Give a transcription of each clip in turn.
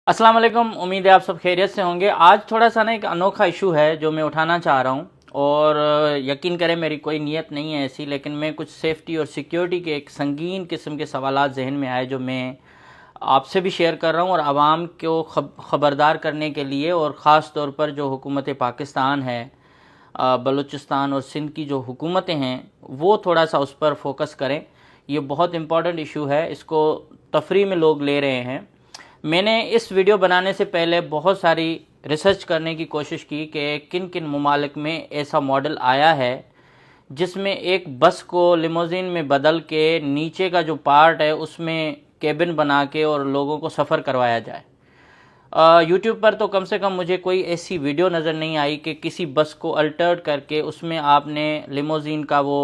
अस्सलाम वालेकुम। उम्मीद है आप सब खैरियत से होंगे। आज थोड़ा सा ना एक अनोखा इशू है जो मैं उठाना चाह रहा हूँ और यकीन करें मेरी कोई नीयत नहीं है ऐसी, लेकिन मैं कुछ सेफ्टी और सिक्योरिटी के एक संगीन किस्म के सवालात जहन में आए जो मैं आपसे भी शेयर कर रहा हूँ और आवाम को ख़बरदार करने के लिए, और ख़ास तौर पर जो हुकूमत पाकिस्तान है, बलूचिस्तान और सिंध की जो हुकूमतें हैं वो थोड़ा सा उस पर फोकस करें। ये बहुत इम्पॉर्टेंट इशू है, इसको तफरी में लोग ले रहे हैं। मैंने इस वीडियो बनाने से पहले बहुत सारी रिसर्च करने की कोशिश की कि किन किन ममालिक में ऐसा मॉडल आया है जिसमें एक बस को लिमोज़िन में बदल के नीचे का जो पार्ट है उसमें केबिन बना के और लोगों को सफ़र करवाया जाए। यूट्यूब पर तो कम से कम मुझे कोई ऐसी वीडियो नज़र नहीं आई कि किसी बस को अल्टर्ड करके उसमें आपने लिमोज़िन का वो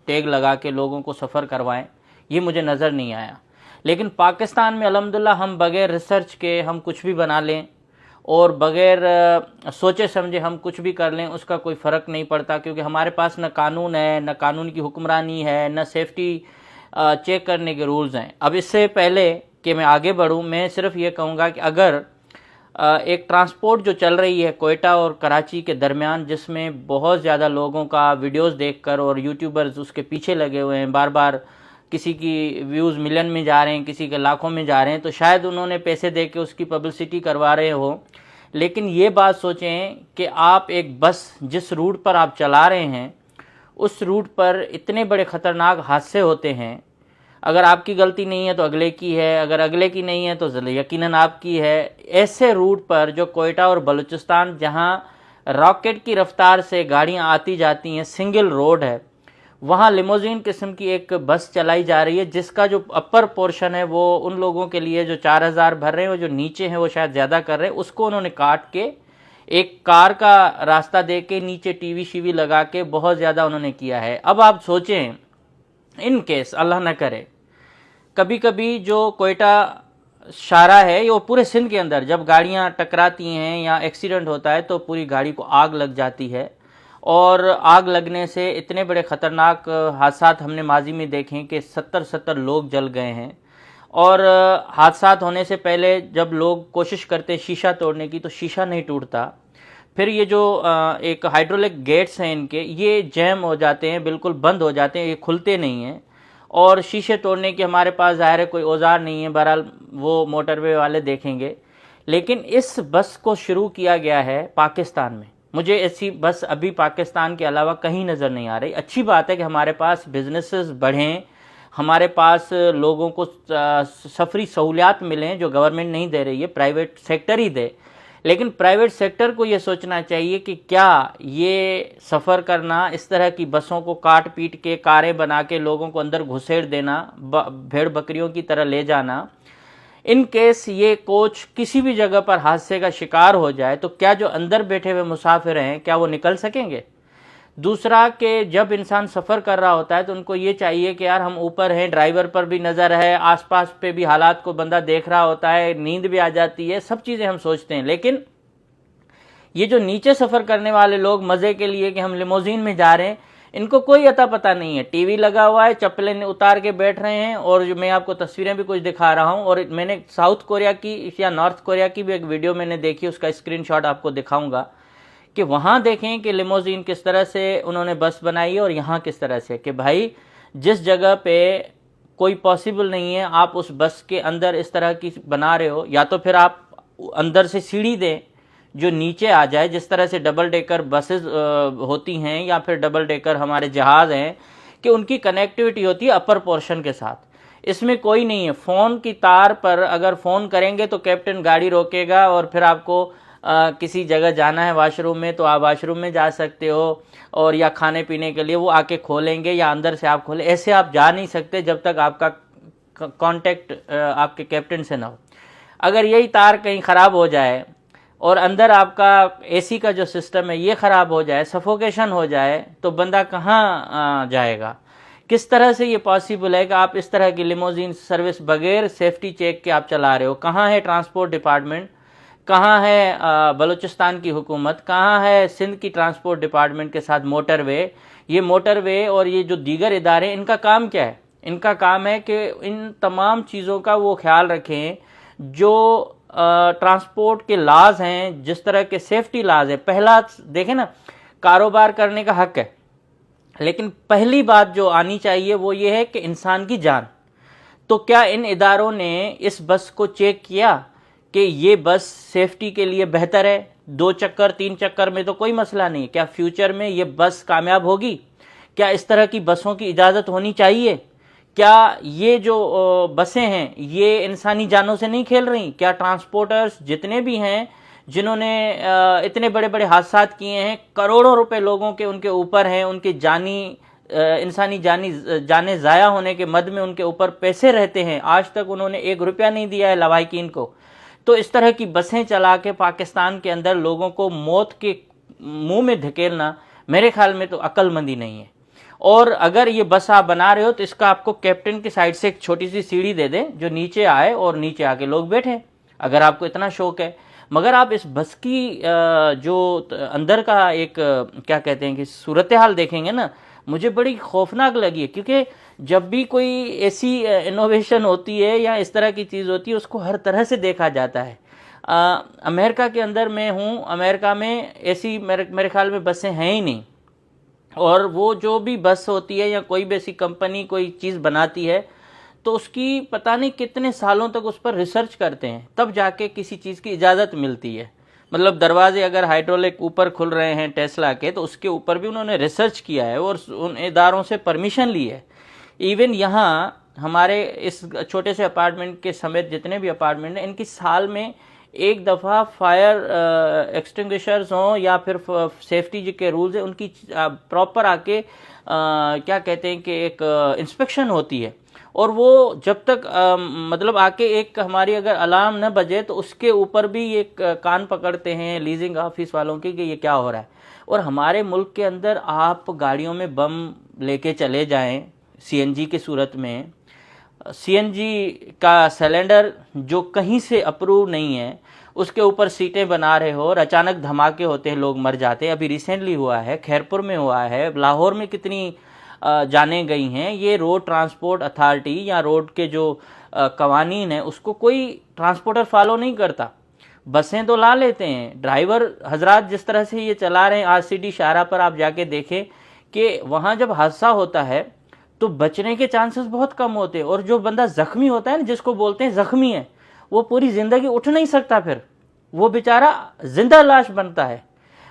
टैग लगा के लोगों को सफ़र करवाएं, ये मुझे नज़र नहीं आया। लेकिन पाकिस्तान में अल्हम्दुलिल्लाह हम बग़ैर रिसर्च के हम कुछ भी बना लें और बग़ैर सोचे समझे हम कुछ भी कर लें, उसका कोई फ़र्क नहीं पड़ता, क्योंकि हमारे पास न कानून है, न कानून की हुक्मरानी है, न सेफ्टी चेक करने के रूल्स हैं। अब इससे पहले कि मैं आगे बढ़ूं, मैं सिर्फ ये कहूँगा कि अगर एक ट्रांसपोर्ट जो चल रही है कोयटा और कराची के दरमियान, जिसमें बहुत ज़्यादा लोगों का वीडियोस देखकर और यूट्यूबर्स उसके पीछे लगे हुए हैं, बार बार किसी की व्यूज़ मिलियन में जा रहे हैं, किसी के लाखों में जा रहे हैं, तो शायद उन्होंने पैसे दे के उसकी पब्लिसिटी करवा रहे हो। लेकिन ये बात सोचें कि आप एक बस जिस रूट पर आप चला रहे हैं उस रूट पर इतने बड़े ख़तरनाक हादसे होते हैं। अगर आपकी गलती नहीं है तो अगले की है, अगर अगले की नहीं है तो यकीनन आपकी है। ऐसे रूट पर जो कोयटा और बलूचिस्तान, जहां रॉकेट की रफ्तार से गाड़ियां आती जाती हैं, सिंगल रोड है, वहां लिमोज़िन किस्म की एक बस चलाई जा रही है जिसका जो अपर पोर्शन है वो उन लोगों के लिए जो 4000 भर रहे हैं, और जो नीचे हैं वो शायद ज़्यादा कर रहे हैं, उसको उन्होंने काट के एक कार का रास्ता दे के नीचे टीवी शीवी लगा के बहुत ज़्यादा उन्होंने किया है। अब आप सोचें, इन केस अल्लाह न करे कभी कभी जो कोयटा शारा है, ये वो पूरे सिंध के अंदर जब गाड़ियां टकराती हैं या एक्सीडेंट होता है तो पूरी गाड़ी को आग लग जाती है, और आग लगने से इतने बड़े ख़तरनाक हादसात हमने माजी में देखे हैं कि 70 लोग जल गए हैं। और हादसात होने से पहले जब लोग कोशिश करते हैं शीशा तोड़ने की तो शीशा नहीं टूटता। फिर ये जो एक हाइड्रोलिक गेट्स हैं इनके, ये जैम हो जाते हैं, बिल्कुल बंद हो जाते हैं, ये खुलते नहीं हैं, और शीशे तोड़ने के हमारे पास ज़ाहिर है कोई औजार नहीं है, बहरहाल वो मोटरवे वाले देखेंगे। लेकिन इस बस को शुरू किया गया है पाकिस्तान में। मुझे ऐसी बस अभी पाकिस्तान के अलावा कहीं नज़र नहीं आ रही। अच्छी बात है कि हमारे पास बिजनेसेस बढ़ें, हमारे पास लोगों को सफरी सहूलियात मिलें जो गवर्नमेंट नहीं दे रही है, प्राइवेट सेक्टर ही दे। लेकिन प्राइवेट सेक्टर को ये सोचना चाहिए कि क्या ये सफ़र करना, इस तरह की बसों को काट पीट के कारें बना के लोगों को अंदर घुसेड़ देना, भेड़ बकरियों की तरह ले जाना, इन केस ये कोच किसी भी जगह पर हादसे का शिकार हो जाए तो क्या जो अंदर बैठे हुए मुसाफिर हैं क्या वो निकल सकेंगे? दूसरा कि जब इंसान सफ़र कर रहा होता है तो उनको ये चाहिए कि यार हम ऊपर हैं, ड्राइवर पर भी नज़र है, आसपास पे भी हालात को बंदा देख रहा होता है, नींद भी आ जाती है, सब चीज़ें हम सोचते हैं। लेकिन ये जो नीचे सफ़र करने वाले लोग मज़े के लिए कि हम लिमोज़िन में जा रहे हैं, इनको कोई अता पता नहीं है। टीवी लगा हुआ है, चप्पलें उतार के बैठ रहे हैं, और जो मैं आपको तस्वीरें भी कुछ दिखा रहा हूं, और मैंने साउथ कोरिया की या नॉर्थ कोरिया की भी एक वीडियो मैंने देखी, उसका स्क्रीनशॉट आपको दिखाऊंगा कि वहां देखें कि लिमोज़िन किस तरह से उन्होंने बस बनाई है, और यहाँ किस तरह से कि भाई जिस जगह पे कोई पॉसिबल नहीं है आप उस बस के अंदर इस तरह की बना रहे हो, या तो फिर आप अंदर से सीढ़ी दें जो नीचे आ जाए, जिस तरह से डबल डेकर बसेस होती हैं या फिर डबल डेकर हमारे जहाज़ हैं कि उनकी कनेक्टिविटी होती है अपर पोर्शन के साथ। इसमें कोई नहीं है। फ़ोन की तार पर अगर फ़ोन करेंगे तो कैप्टन गाड़ी रोकेगा, और फिर आपको किसी जगह जाना है वाशरूम में तो आप वाशरूम में जा सकते हो, और या खाने पीने के लिए वो आके खोलेंगे या अंदर से आप खोलें। ऐसे आप जा नहीं सकते जब तक आपका कांटेक्ट आपके कैप्टन से ना हो। अगर यही तार कहीं ख़राब हो जाए और अंदर आपका एसी का जो सिस्टम है ये ख़राब हो जाए, सफोकेशन हो जाए, तो बंदा कहाँ जाएगा? किस तरह से ये पॉसिबल है कि आप इस तरह की लिमोज़िन सर्विस बगैर सेफ्टी चेक के आप चला रहे हो? कहाँ है ट्रांसपोर्ट डिपार्टमेंट? कहाँ है बलूचिस्तान की हुकूमत? कहाँ है सिंध की ट्रांसपोर्ट डिपार्टमेंट के साथ मोटरवे? ये मोटरवे और ये जो दीगर इदारे, इनका काम क्या है? इनका काम है कि इन तमाम चीज़ों का वो ख्याल रखें जो ट्रांसपोर्ट के लाज हैं, जिस तरह के सेफ्टी लाज है, पहला देखें ना, कारोबार करने का हक है, लेकिन पहली बात जो आनी चाहिए वो ये है कि इंसान की जान। तो क्या इन इदारों ने इस बस को चेक किया कि ये बस सेफ्टी के लिए बेहतर है? 2 चक्कर 3 चक्कर में तो कोई मसला नहीं, क्या फ्यूचर में ये बस कामयाब होगी? क्या इस तरह की बसों की इजाज़त होनी चाहिए? क्या ये जो बसें हैं ये इंसानी जानों से नहीं खेल रही? क्या ट्रांसपोर्टर्स जितने भी हैं जिन्होंने इतने बड़े बड़े हादसा किए हैं, करोड़ों रुपए लोगों के उनके ऊपर हैं, उनके इंसानी जाने ज़ाया होने के मद में उनके ऊपर पैसे रहते हैं, आज तक उन्होंने 1 रुपया नहीं दिया है लवाहिकीन को। तो इस तरह की बसें चला के पाकिस्तान के अंदर लोगों को मौत के मुंह में धकेलना मेरे ख्याल में तो अक्लमंदी नहीं है। और अगर ये बस आप बना रहे हो तो इसका आपको कैप्टन की साइड से एक छोटी सी सीढ़ी दे दें जो नीचे आए और नीचे आके लोग बैठे, अगर आपको इतना शौक है। मगर आप इस बस की जो अंदर का एक क्या कहते हैं कि सूरत हाल देखेंगे ना, मुझे बड़ी खौफनाक लगी है, क्योंकि जब भी कोई ऐसी इनोवेशन होती है या इस तरह की चीज़ होती है उसको हर तरह से देखा जाता है। अमेरिका के अंदर मैं हूँ, अमेरिका में ऐसी मेरे ख्याल में बसें हैं ही नहीं, और वो जो भी बस होती है या कोई भी ऐसी कंपनी कोई चीज़ बनाती है तो उसकी पता नहीं कितने सालों तक उस पर रिसर्च करते हैं, तब जाके किसी चीज़ की इजाज़त मिलती है। मतलब दरवाजे अगर हाइड्रोलिक ऊपर खुल रहे हैं टेस्ला के, तो उसके ऊपर भी उन्होंने रिसर्च किया है और उन इदारों से परमिशन ली है। इवन यहाँ हमारे इस छोटे से अपार्टमेंट के समेत जितने भी अपार्टमेंट हैं, इनकी साल में एक दफ़ा फायर एक्सटिंग्विशर्स हों या फिर सेफ्टी जो के रूल्स हैं उनकी प्रॉपर आके क्या कहते हैं कि एक इंस्पेक्शन होती है। और वो जब तक मतलब आके एक हमारी अगर अलार्म न बजे तो उसके ऊपर भी एक कान पकड़ते हैं लीजिंग ऑफिस वालों की कि ये क्या हो रहा है। और हमारे मुल्क के अंदर आप गाड़ियों में बम लेके चले जाएं सीएनजी की सूरत में, सीएनजी का सिलेंडर जो कहीं से अप्रूव नहीं है उसके ऊपर सीटें बना रहे हो और अचानक धमाके होते हैं, लोग मर जाते हैं। अभी रिसेंटली हुआ है, खैरपुर में हुआ है, लाहौर में कितनी जाने गई हैं। ये रोड ट्रांसपोर्ट अथॉरिटी या रोड के जो कवानीन है उसको कोई ट्रांसपोर्टर फॉलो नहीं करता। बसें तो ला लेते हैं, ड्राइवर हजरात जिस तरह से ये चला रहे हैं, आरसीडी शाहरा पर आप जाके देखें कि वहाँ जब हादसा होता है तो बचने के चांसेस बहुत कम होते हैं। और जो बंदा जख्मी होता है ना, जिसको बोलते हैं जख्मी है, वो पूरी ज़िंदगी उठ नहीं सकता, फिर वो बेचारा जिंदा लाश बनता है।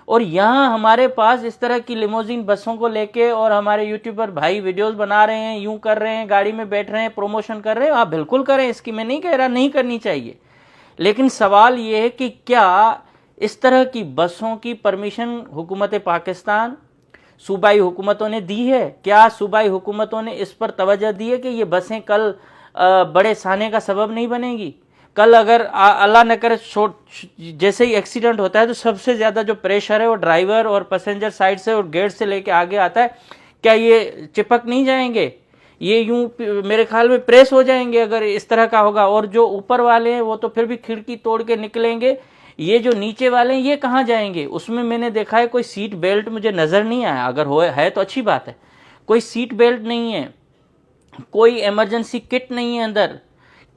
और यहाँ हमारे पास इस तरह की लिमोजिन बसों को लेके और हमारे यूट्यूबर भाई वीडियोस बना रहे हैं, यूं कर रहे हैं, गाड़ी में बैठ रहे हैं, प्रमोशन कर रहे हैं। आप बिल्कुल करें, इसकी मैं नहीं कह रहा नहीं करनी चाहिए, लेकिन सवाल ये है कि क्या इस तरह की बसों की परमिशन हुकूमत पाकिस्तान सूबाई हुकूमतों ने दी है? क्या सूबाई हुकूमतों ने इस पर तवज्जो दी है कि ये बसें कल बड़े साने का सबब नहीं बनेगी? कल अगर अल्लाह न करे जैसे ही एक्सीडेंट होता है तो सबसे ज़्यादा जो प्रेशर है वो ड्राइवर और पैसेंजर साइड से और गेट से लेके आगे आता है। क्या ये चिपक नहीं जाएंगे? ये यूं मेरे ख्याल में प्रेस हो जाएंगे अगर इस तरह का होगा। और जो ऊपर वाले हैं वो तो फिर भी खिड़की तोड़ के निकलेंगे, ये जो नीचे वाले हैं ये कहाँ जाएंगे? उसमें मैंने देखा है कोई सीट बेल्ट मुझे नज़र नहीं आया, अगर है तो अच्छी बात है। कोई सीट बेल्ट नहीं है, कोई इमरजेंसी किट नहीं है, अंदर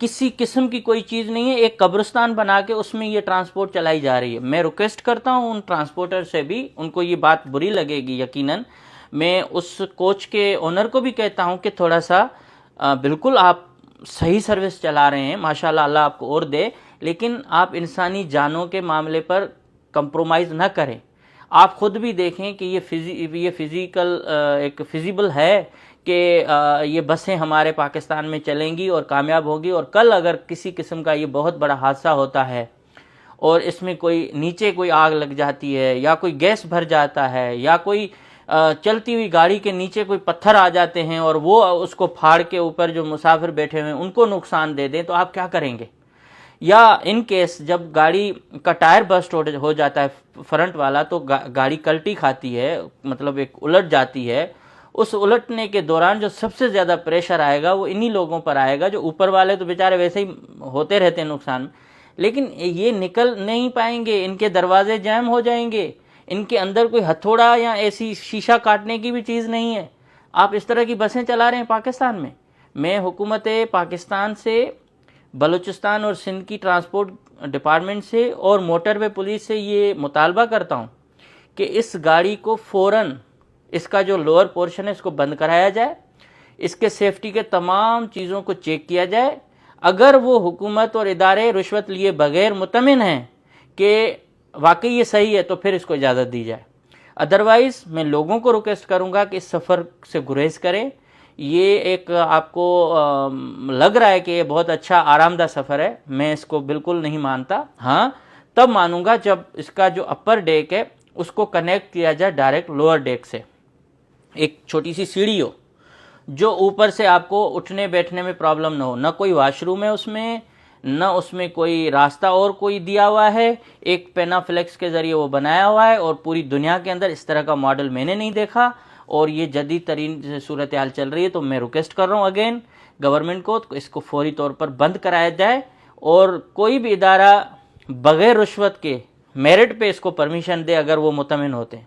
किसी किस्म की कोई चीज़ नहीं है। एक कब्रिस्तान बना के उसमें ये ट्रांसपोर्ट चलाई जा रही है। मैं रिक्वेस्ट करता हूँ उन ट्रांसपोर्टर से भी, उनको ये बात बुरी लगेगी यकीनन। मैं उस कोच के ओनर को भी कहता हूँ कि थोड़ा सा बिल्कुल आप सही सर्विस चला रहे हैं, माशाल्लाह, अल्लाह आपको और दे, लेकिन आप इंसानी जानों के मामले पर कंप्रोमाइज़ ना करें। आप ख़ुद भी देखें कि ये फिज़िकल एक फिजिबल है कि ये बसें हमारे पाकिस्तान में चलेंगी और कामयाब होगी। और कल अगर किसी किस्म का ये बहुत बड़ा हादसा होता है और इसमें कोई नीचे कोई आग लग जाती है या कोई गैस भर जाता है या कोई चलती हुई गाड़ी के नीचे कोई पत्थर आ जाते हैं और वो उसको फाड़ के ऊपर जो मुसाफिर बैठे हुए हैं उनको नुकसान दे दें, तो आप क्या करेंगे? या इन केस जब गाड़ी का टायर बस्ट हो जाता है फ्रंट वाला, तो गाड़ी कल्टी खाती है, मतलब एक उलट जाती है। उस उलटने के दौरान जो सबसे ज़्यादा प्रेशर आएगा वो इन्हीं लोगों पर आएगा। जो ऊपर वाले तो बेचारे वैसे ही होते रहते हैं नुकसान, लेकिन ये निकल नहीं पाएंगे, इनके दरवाजे जैम हो जाएंगे, इनके अंदर कोई हथौड़ा या ऐसी शीशा काटने की भी चीज़ नहीं है। आप इस तरह की बसें चला रहे हैं पाकिस्तान में। मैं हुकूमत पाकिस्तान से بلوچستان اور سندھ کی ٹرانسپورٹ ڈپارٹمنٹ سے اور موٹر وے پولیس سے یہ مطالبہ کرتا ہوں کہ اس گاڑی کو فوراً اس کا جو لوور پورشن ہے اس کو بند کرایا جائے، اس کے سیفٹی کے تمام چیزوں کو چیک کیا جائے. اگر وہ حکومت اور ادارے رشوت لیے بغیر مطمئن ہیں کہ واقعی یہ صحیح ہے تو پھر اس کو اجازت دی جائے. ادروائز میں لوگوں کو ریکویسٹ کروں گا کہ اس سفر سے گریز کریں. یہ ایک آپ کو لگ رہا ہے کہ یہ بہت اچھا آرام دہ سفر ہے، میں اس کو بالکل نہیں مانتا. ہاں تب مانوں گا جب اس کا جو اپر ڈیک ہے اس کو کنیکٹ کیا جائے ڈائریکٹ لوور ڈیک سے. ایک چھوٹی سی سیڑھی ہو جو اوپر سے آپ کو اٹھنے بیٹھنے میں پرابلم نہ ہو، نہ کوئی واش روم ہے اس میں، نہ اس میں کوئی راستہ اور کوئی دیا ہوا ہے. ایک پینا فلیکس کے ذریعے وہ بنایا ہوا ہے اور پوری دنیا کے اندر اس طرح کا ماڈل میں نے نہیں دیکھا، اور یہ جدید ترین صورتحال چل رہی ہے. تو میں ریکویسٹ کر رہا ہوں اگین گورنمنٹ کو اس کو فوری طور پر بند کرایا جائے، اور کوئی بھی ادارہ بغیر رشوت کے میرٹ پہ اس کو پرمیشن دے اگر وہ مطمئن ہوتے ہیں.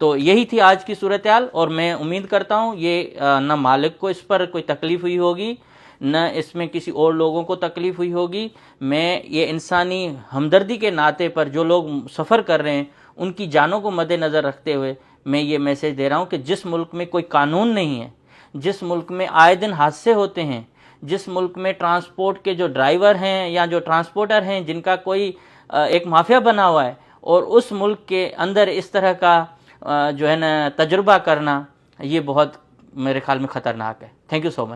تو یہی تھی آج کی صورتحال، اور میں امید کرتا ہوں یہ نہ مالک کو اس پر کوئی تکلیف ہوئی ہوگی، نہ اس میں کسی اور لوگوں کو تکلیف ہوئی ہوگی. میں یہ انسانی ہمدردی کے ناطے پر جو لوگ سفر کر رہے ہیں ان کی جانوں کو مد نظر رکھتے ہوئے میں یہ میسج دے رہا ہوں کہ جس ملک میں کوئی قانون نہیں ہے، جس ملک میں آئے دن حادثے ہوتے ہیں، جس ملک میں ٹرانسپورٹ کے جو ڈرائیور ہیں یا جو ٹرانسپورٹر ہیں جن کا کوئی ایک مافیا بنا ہوا ہے، اور اس ملک کے اندر اس طرح کا جو ہے نا تجربہ کرنا، یہ بہت میرے خیال میں خطرناک ہے. Thank you so much.